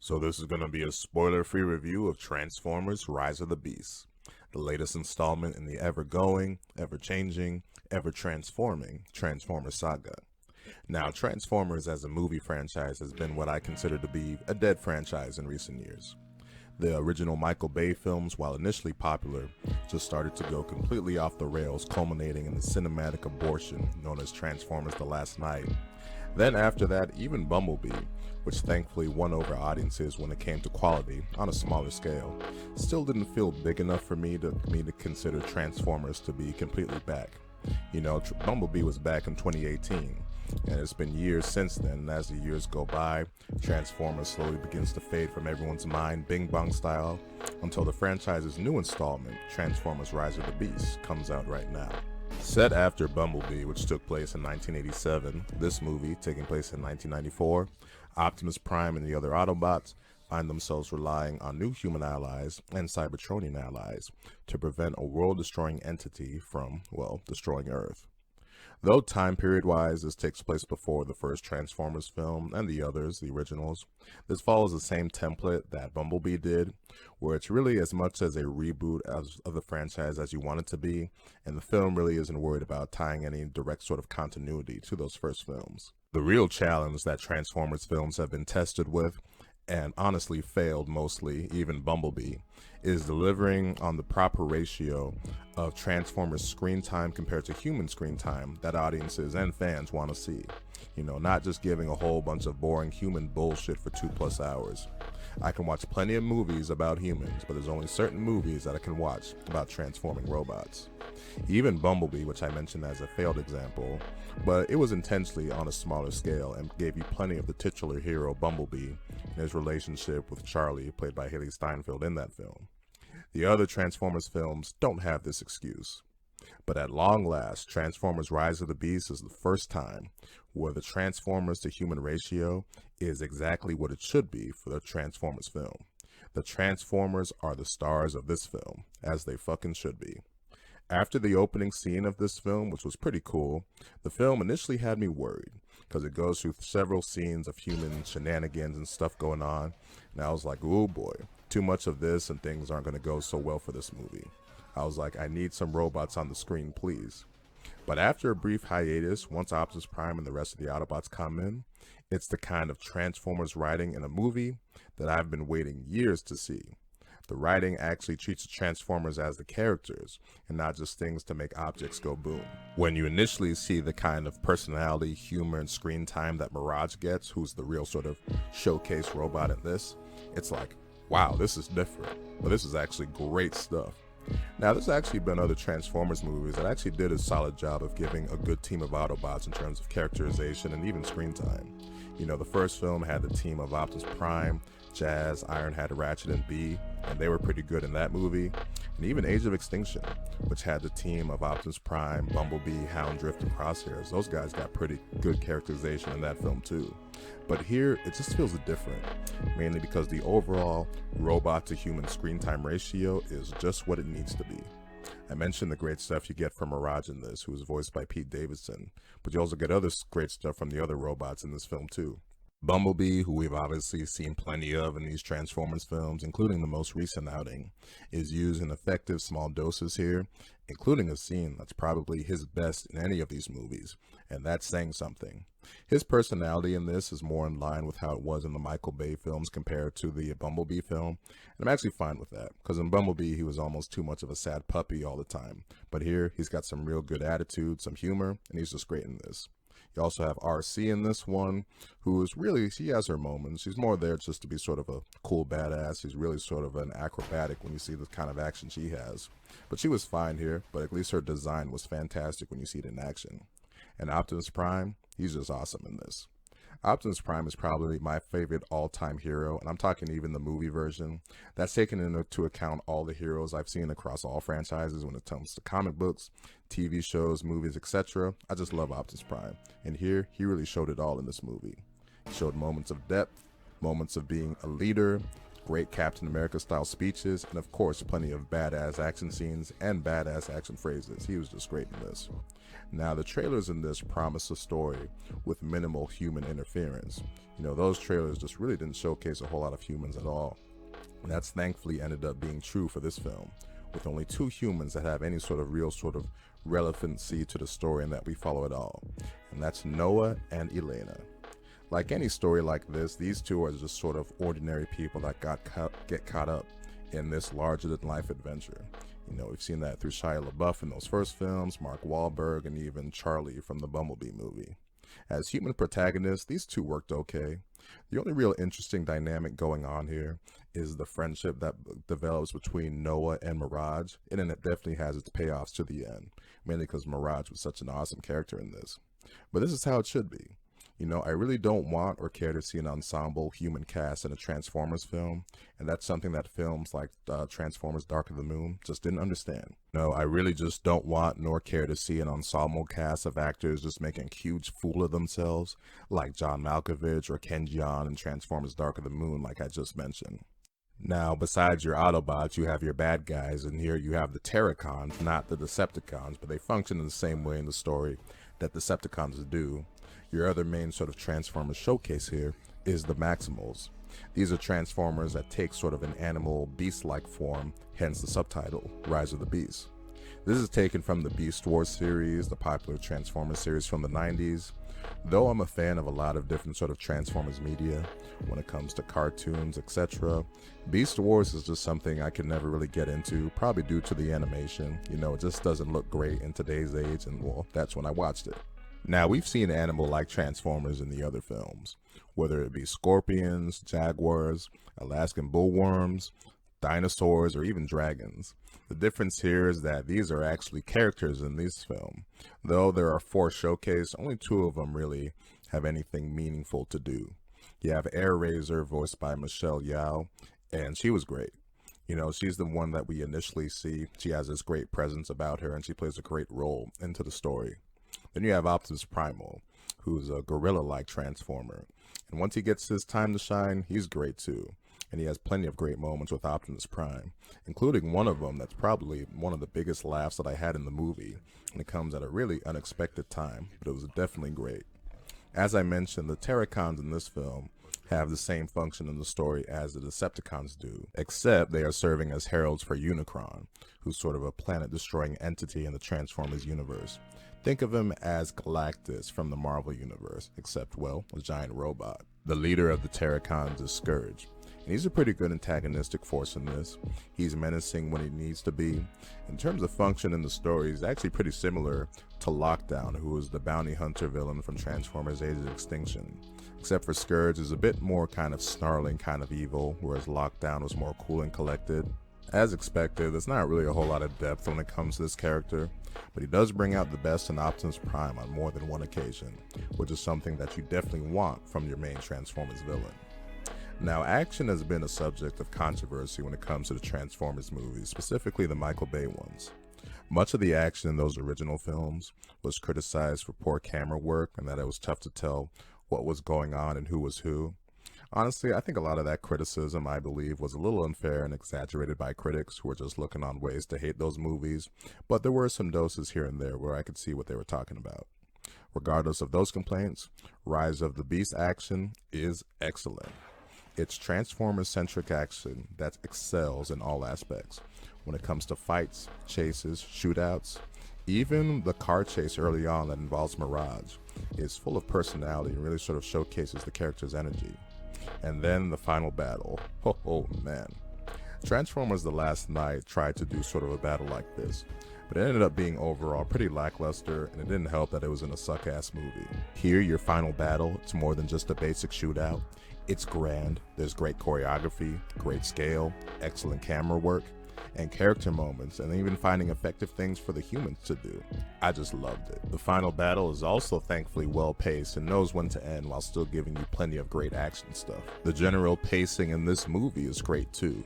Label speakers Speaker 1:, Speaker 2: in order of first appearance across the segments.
Speaker 1: So this is going to be a spoiler-free review of Transformers: Rise of the Beasts, the latest installment in the ever-going, ever-changing, ever-transforming Transformers saga. Now, Transformers as a movie franchise has been what I consider to be a dead franchise in recent years. The original Michael Bay films, while initially popular, just started to go completely off the rails, culminating in the cinematic abortion known as Transformers: The Last Night. Then after that, even Bumblebee, which thankfully won over audiences when it came to quality on a smaller scale, still didn't feel big enough for me to consider Transformers to be completely back. You know, Bumblebee was back in 2018, and it's been years since then, and as the years go by, Transformers slowly begins to fade from everyone's mind, Bing Bong style, until the franchise's new installment, Transformers: Rise of the Beasts, comes out right now. Set after Bumblebee, which took place in 1987, this movie, taking place in 1994, Optimus Prime and the other Autobots find themselves relying on new human allies and Cybertronian allies to prevent a world-destroying entity from, well, destroying Earth. Though time period-wise this takes place before the first Transformers film and the others, the originals, this follows the same template that Bumblebee did, where it's really as much as a reboot of the franchise as you want it to be, and the film really isn't worried about tying any direct sort of continuity to those first films. The real challenge that Transformers films have been tested with, and honestly failed mostly, even Bumblebee, is delivering on the proper ratio of Transformers screen time compared to human screen time that audiences and fans want to see. You know, not just giving a whole bunch of boring human bullshit for 2+ hours. I can watch plenty of movies about humans, but there's only certain movies that I can watch about transforming robots. Even Bumblebee, which I mentioned as a failed example, but it was intentionally on a smaller scale and gave you plenty of the titular hero Bumblebee and his relationship with Charlie, played by Haley Steinfeld in that film. The other Transformers films don't have this excuse. But at long last, Transformers: Rise of the Beasts is the first time where the Transformers to human ratio is exactly what it should be for the Transformers film. The Transformers are the stars of this film, as they fucking should be. After the opening scene of this film, which was pretty cool, the film initially had me worried, because it goes through several scenes of human shenanigans and stuff going on, and I was like, oh boy, too much of this and things aren't going to go so well for this movie. I was like, I need some robots on the screen, please. But after a brief hiatus, once Optimus Prime and the rest of the Autobots come in, it's the kind of Transformers writing in a movie that I've been waiting years to see. The writing actually treats the Transformers as the characters, and not just things to make objects go boom. When you initially see the kind of personality, humor, and screen time that Mirage gets, who's the real sort of showcase robot in this, it's like, wow, this is different, but this is actually great stuff. Now, there's actually been other Transformers movies that actually did a solid job of giving a good team of Autobots in terms of characterization and even screen time. You know, the first film had the team of Optimus Prime, Jazz, Ironhead, Ratchet, and B, and they were pretty good in that movie. And even Age of Extinction, which had the team of Optimus Prime, Bumblebee, Hound, Drift, and Crosshairs. Those guys got pretty good characterization in that film too. But here, it just feels different, mainly because the overall robot to human screen time ratio is just what it needs to be. I mentioned the great stuff you get from Mirage in this, who is voiced by Pete Davidson, but you also get other great stuff from the other robots in this film too. Bumblebee, who we've obviously seen plenty of in these Transformers films, including the most recent outing, is used in effective small doses here, including a scene that's probably his best in any of these movies, and that's saying something. His personality in this is more in line with how it was in the Michael Bay films compared to the Bumblebee film, and I'm actually fine with that, because in Bumblebee he was almost too much of a sad puppy all the time, but here he's got some real good attitude, some humor, and he's just great in this. You also have RC in this one, who is really, she has her moments. She's more there just to be sort of a cool badass. She's really sort of an acrobatic when you see the kind of action she has. But she was fine here, but at least her design was fantastic when you see it in action. And Optimus Prime, he's just awesome in this. Optimus Prime is probably my favorite all-time hero, and I'm talking even the movie version. That's taken into account all the heroes I've seen across all franchises when it comes to comic books, TV shows, movies, etc. I just love Optimus Prime, and here, he really showed it all in this movie. He showed moments of depth, moments of being a leader, great Captain America style speeches, and of course plenty of badass action scenes and badass action phrases. He was just great in this. Now the trailers in this promise a story with minimal human interference. You know, those trailers just really didn't showcase a whole lot of humans at all. And that's thankfully ended up being true for this film, with only 2 humans that have any sort of real sort of relevancy to the story and that we follow at all. And that's Noah and Elena. Like any story like this, these two are just sort of ordinary people that get caught up in this larger-than-life adventure. You know, we've seen that through Shia LaBeouf in those first films, Mark Wahlberg, and even Charlie from the Bumblebee movie. As human protagonists, these two worked okay. The only real interesting dynamic going on here is the friendship that develops between Noah and Mirage, and then it definitely has its payoffs to the end, mainly because Mirage was such an awesome character in this. But this is how it should be. You know, I really don't want or care to see an ensemble human cast in a Transformers film, and that's something that films like Transformers Dark of the Moon just didn't understand. No, I really just don't want nor care to see an ensemble cast of actors just making a huge fool of themselves, like John Malkovich or Ken Jeong in Transformers Dark of the Moon, like I just mentioned. Now, besides your Autobots, you have your bad guys, and here you have the Terracons, not the Decepticons, but they function in the same way in the story that Decepticons do. Your other main sort of Transformers showcase here is the Maximals. These are Transformers that take sort of an animal beast-like form, hence the subtitle, Rise of the Beast. This is taken from the Beast Wars series, the popular Transformers series from the 90s. Though I'm a fan of a lot of different sort of Transformers media, when it comes to cartoons, etc., Beast Wars is just something I could never really get into, probably due to the animation. You know, it just doesn't look great in today's age, and well, that's when I watched it. Now, we've seen animal-like Transformers in the other films, whether it be scorpions, jaguars, Alaskan bullworms, dinosaurs, or even dragons. The difference here is that these are actually characters in this film. Though there are 4 showcased, only 2 of them really have anything meaningful to do. You have Air Razor, voiced by Michelle Yeoh, and she was great. You know, she's the one that we initially see. She has this great presence about her, and she plays a great role into the story. Then you have Optimus Primal, who's a gorilla-like Transformer. And once he gets his time to shine, he's great too. And he has plenty of great moments with Optimus Prime, including one of them that's probably one of the biggest laughs that I had in the movie. And it comes at a really unexpected time, but it was definitely great. As I mentioned, the Terracons in this film have the same function in the story as the Decepticons do, except they are serving as heralds for Unicron, who's sort of a planet-destroying entity in the Transformers universe. Think of him as Galactus from the Marvel Universe, except, well, a giant robot. The leader of the Terracons is Scourge, and he's a pretty good antagonistic force in this. He's menacing when he needs to be. In terms of function in the story, he's actually pretty similar to Lockdown, who is the bounty hunter villain from Transformers Age of Extinction. Except for Scourge is a bit more kind of snarling, kind of evil, whereas Lockdown was more cool and collected. As expected, there's not really a whole lot of depth when it comes to this character, but he does bring out the best in Optimus Prime on more than one occasion, which is something that you definitely want from your main Transformers villain. Now, action has been a subject of controversy when it comes to the Transformers movies, specifically the Michael Bay ones. Much of the action in those original films was criticized for poor camera work and that it was tough to tell what was going on and who was who. Honestly, I think a lot of that criticism, I believe, was a little unfair and exaggerated by critics who were just looking on ways to hate those movies, but there were some doses here and there where I could see what they were talking about. Regardless of those complaints, Rise of the Beast action is excellent. It's Transformers-centric action that excels in all aspects. When it comes to fights, chases, shootouts, even the car chase early on that involves Mirage is full of personality and really sort of showcases the character's energy. And then the final battle. Oh man. Transformers The Last Night tried to do sort of a battle like this, but it ended up being overall pretty lackluster, and it didn't help that it was in a suck-ass movie. Here, your final battle, it's more than just a basic shootout. It's grand, there's great choreography, great scale, excellent camera work, and character moments, and even finding effective things for the humans to do. I just loved it. The final battle is also thankfully well paced and knows when to end while still giving you plenty of great action stuff. The general pacing in this movie is great too.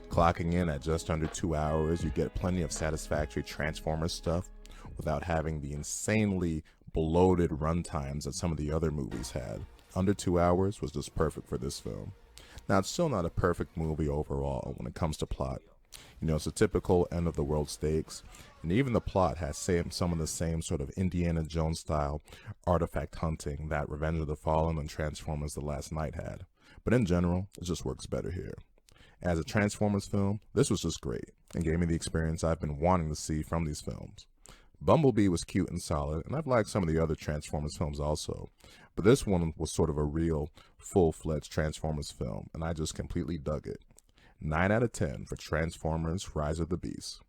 Speaker 1: Clocking in at just under 2 hours, you get plenty of satisfactory Transformers stuff without having the insanely bloated runtimes that some of the other movies had. Under 2 hours was just perfect for this film. Now, it's still not a perfect movie overall when it comes to plot. You know, it's a typical end of the world stakes, and even the plot has some of the same sort of Indiana Jones style artifact hunting that Revenge of the Fallen and Transformers The Last Knight had. But in general, it just works better here. As a Transformers film, this was just great and gave me the experience I've been wanting to see from these films. Bumblebee was cute and solid, and I've liked some of the other Transformers films also, but this one was sort of a real, full-fledged Transformers film, and I just completely dug it. 9 out of 10 for Transformers Rise of the Beast.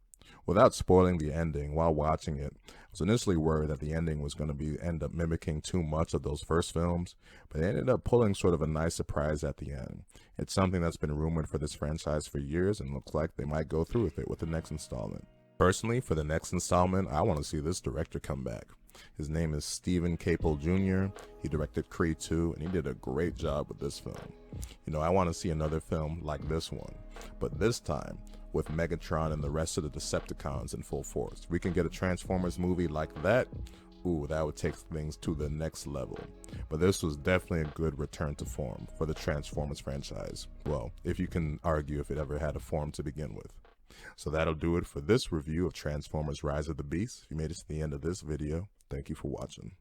Speaker 1: Without spoiling the ending, while watching it, I was initially worried that the ending was going to end up mimicking too much of those first films, but they ended up pulling sort of a nice surprise at the end. It's something that's been rumored for this franchise for years, and looks like they might go through with it with the next installment. Personally, for the next installment, I want to see this director come back. His name is Stephen Caple Jr. He directed Creed 2, and he did a great job with this film. You know, I want to see another film like this one, but this time with Megatron and the rest of the Decepticons in full force. We can get a Transformers movie like that. Ooh, that would take things to the next level. But this was definitely a good return to form for the Transformers franchise. Well, if you can argue if it ever had a form to begin with. So that'll do it for this review of Transformers Rise of the Beast. If you made it to the end of this video, thank you for watching.